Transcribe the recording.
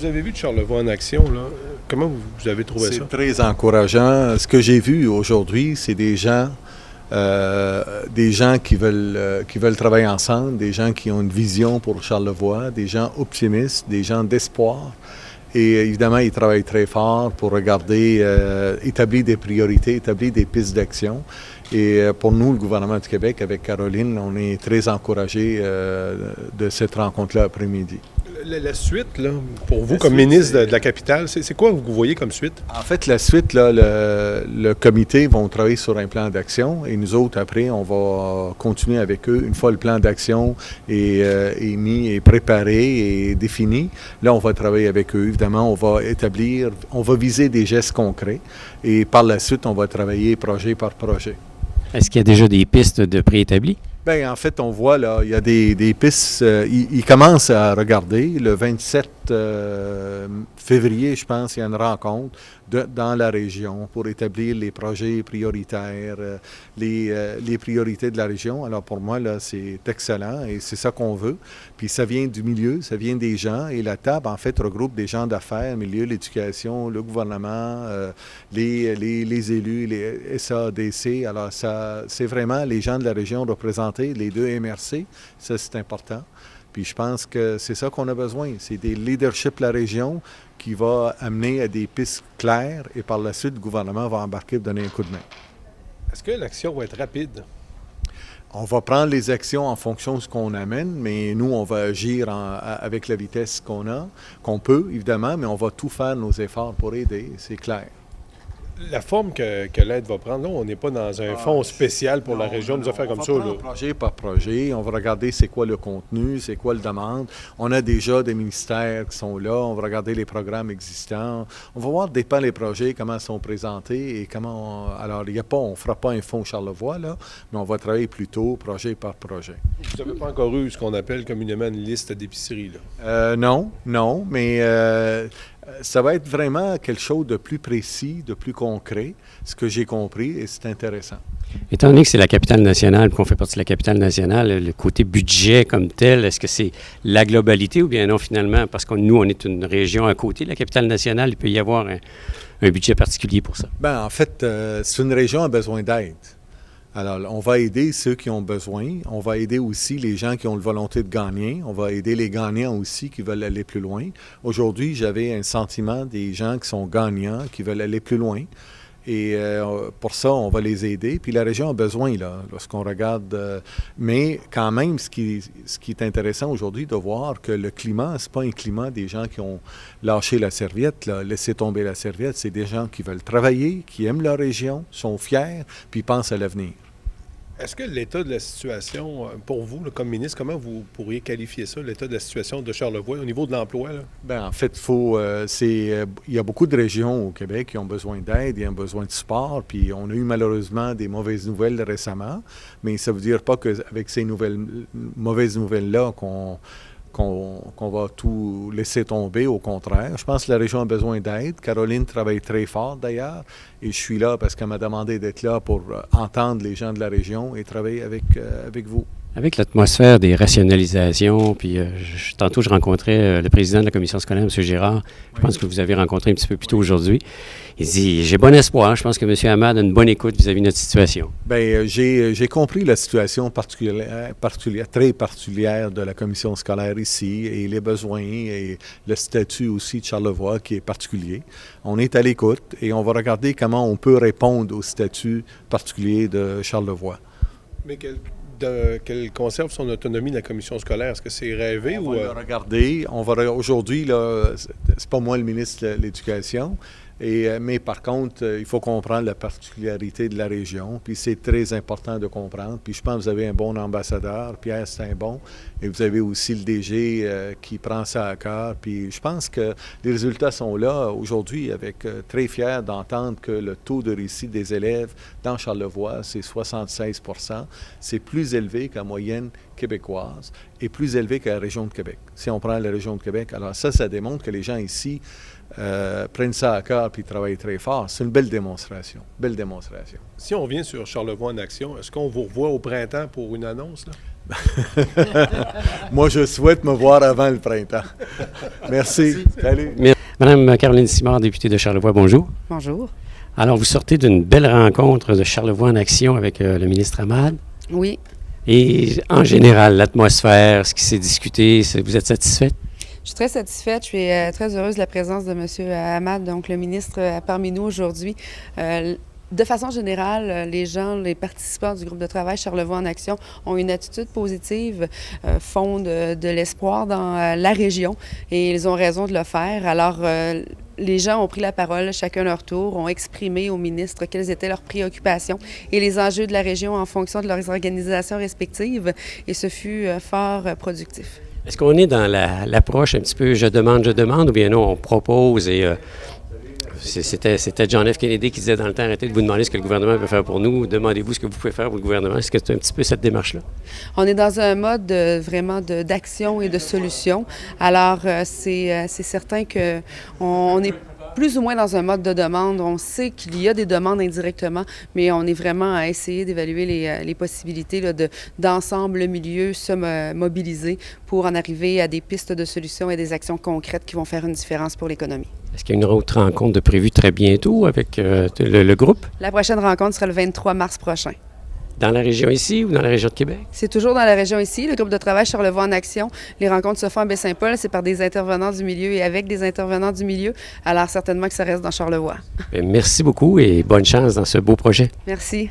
avez vu de Charlevoix en action, là, comment vous avez trouvé ça? C'est très encourageant. Ce que j'ai vu aujourd'hui, c'est des gens qui veulent travailler ensemble, des gens qui ont une vision pour Charlevoix, des gens optimistes, des gens d'espoir. Et évidemment, ils travaillent très fort pour regarder, établir des priorités, établir des pistes d'action. Et pour nous, le gouvernement du Québec, avec Caroline, on est très encouragés de cette rencontre-là après-midi. La suite, là, pour vous, comme ministre de la capitale, c'est quoi vous voyez comme suite? En fait, la suite, là, le comité va travailler sur un plan d'action et nous autres, après, on va continuer avec eux. Une fois le plan d'action est mis, est préparé et défini, là, on va travailler avec eux. Évidemment, on va viser des gestes concrets et par la suite, on va travailler projet par projet. Est-ce qu'il y a déjà des pistes de préétablies? Bien, en fait, on voit, là, il y a des pistes. Ils commencent à regarder. Le 27 février, je pense, il y a une rencontre dans la région pour établir les projets prioritaires, les priorités de la région. Alors, pour moi, là, c'est excellent et c'est ça qu'on veut. Puis, ça vient du milieu, ça vient des gens. Et la table, en fait, regroupe des gens d'affaires, milieu, l'éducation, le gouvernement, les élus, les SADC. Alors, ça, c'est vraiment les gens de la région représentés, les deux MRC. Ça, c'est important. Puis je pense que c'est ça qu'on a besoin. C'est des leaderships de la région qui va amener à des pistes claires et par la suite, le gouvernement va embarquer pour donner un coup de main. Est-ce que l'action va être rapide? On va prendre les actions en fonction de ce qu'on amène, mais nous, on va agir avec la vitesse qu'on peut, évidemment, mais on va tout faire nos efforts pour aider, c'est clair. La forme que l'aide va prendre, là, on n'est pas dans un fonds spécial pour la région, nous affaires comme ça. On va prendre projet par projet, on va regarder c'est quoi le contenu, c'est quoi la demande. On a déjà des ministères qui sont là, on va regarder les programmes existants. On va voir dépend les projets, comment ils sont présentés et comment... Alors, on ne fera pas un fonds Charlevoix, là, mais on va travailler plutôt projet par projet. Vous n'avez pas encore eu ce qu'on appelle communément une liste d'épicerie, là? Non, mais... ça va être vraiment quelque chose de plus précis, de plus concret, ce que j'ai compris, et c'est intéressant. Étant donné que c'est la capitale nationale, qu'on fait partie de la capitale nationale, le côté budget comme tel, est-ce que c'est la globalité ou bien non finalement? Parce que nous, on est une région à côté de la capitale nationale, il peut y avoir un budget particulier pour ça. Bien, en fait, c'est une région qui a besoin d'aide. Alors, on va aider ceux qui ont besoin. On va aider aussi les gens qui ont la volonté de gagner. On va aider les gagnants aussi qui veulent aller plus loin. Aujourd'hui, j'avais un sentiment des gens qui sont gagnants, qui veulent aller plus loin. Et pour ça, on va les aider. Puis la région a besoin, là, lorsqu'on regarde. Mais quand même, ce qui est intéressant aujourd'hui de voir que le climat, c'est pas un climat des gens qui ont lâché la serviette, là, laissé tomber la serviette. C'est des gens qui veulent travailler, qui aiment leur région, sont fiers, puis pensent à l'avenir. Est-ce que l'état de la situation, pour vous, là, comme ministre, comment vous pourriez qualifier ça, l'état de la situation de Charlevoix au niveau de l'emploi? Là? Bien, en fait, il y a beaucoup de régions au Québec qui ont besoin d'aide, qui ont besoin de support, puis on a eu malheureusement des mauvaises nouvelles récemment, mais ça ne veut dire pas qu'avec ces mauvaises nouvelles-là qu'on va tout laisser tomber, au contraire. Je pense que la région a besoin d'aide. Caroline travaille très fort, d'ailleurs, et je suis là parce qu'elle m'a demandé d'être là pour entendre les gens de la région et travailler avec vous. Avec l'atmosphère des rationalisations, puis tantôt je rencontrais le président de la commission scolaire, M. Girard, je pense que vous avez rencontré un petit peu plus tôt aujourd'hui. Il dit, j'ai bon espoir, je pense que M. Hamad a une bonne écoute vis-à-vis de notre situation. Bien, j'ai compris la situation très particulière de la commission scolaire ici et les besoins et le statut aussi de Charlevoix qui est particulier. On est à l'écoute et on va regarder comment on peut répondre au statut particulier de Charlevoix. Mais qu'elle conserve son autonomie, la commission scolaire, est-ce que c'est rêvé on ou... va le regarder. Aujourd'hui, là, c'est pas moi le ministre de l'Éducation, mais par contre, il faut comprendre la particularité de la région, puis c'est très important de comprendre. Puis je pense que vous avez un bon ambassadeur, Pierre Saint-Bon, et vous avez aussi le DG qui prend ça à cœur. Puis je pense que les résultats sont là aujourd'hui, avec très fier d'entendre que le taux de réussite des élèves dans Charlevoix, c'est 76 %. C'est plus élevé qu'en moyenne québécoise et plus élevé que la région de Québec. Si on prend la région de Québec, alors ça démontre que les gens ici prennent ça à cœur puis travaillent très fort. C'est une belle démonstration. Belle démonstration. Si on vient sur Charlevoix en action, est-ce qu'on vous revoit au printemps pour une annonce, là? Moi, je souhaite me voir avant le printemps. Merci. Salut. Madame Caroline Simard, députée de Charlevoix, bonjour. Bonjour. Alors, vous sortez d'une belle rencontre de Charlevoix en action avec le ministre Hamad. Oui. Et en général, l'atmosphère, ce qui s'est discuté, vous êtes satisfaite? Je suis très satisfaite. Je suis très heureuse de la présence de M. Hamad, donc le ministre, parmi nous aujourd'hui. De façon générale, les gens, les participants du groupe de travail Charlevoix en action ont une attitude positive, font de l'espoir dans la région et ils ont raison de le faire. Alors, les gens ont pris la parole, chacun leur tour, ont exprimé au ministre quelles étaient leurs préoccupations et les enjeux de la région en fonction de leurs organisations respectives et ce fut fort productif. Est-ce qu'on est dans l'approche un petit peu je demande, ou bien non, on propose et c'était John F. Kennedy qui disait dans le temps, arrêtez de vous demander ce que le gouvernement peut faire pour nous, demandez-vous ce que vous pouvez faire pour le gouvernement. Est-ce que c'est un petit peu cette démarche-là? On est dans un mode vraiment d'action et de solution. Alors, c'est certain qu'on est plus ou moins dans un mode de demande. On sait qu'il y a des demandes indirectement, mais on est vraiment à essayer d'évaluer les possibilités là, d'ensemble, le milieu, se mobiliser pour en arriver à des pistes de solutions et des actions concrètes qui vont faire une différence pour l'économie. Est-ce qu'il y a une autre rencontre de prévue très bientôt avec le groupe? La prochaine rencontre sera le 23 mars prochain. Dans la région ici ou dans la région de Québec? C'est toujours dans la région ici. Le groupe de travail Charlevoix en action. Les rencontres se font à Baie-Saint-Paul. C'est par des intervenants du milieu et avec des intervenants du milieu. Alors certainement que ça reste dans Charlevoix. Bien, merci beaucoup et bonne chance dans ce beau projet. Merci.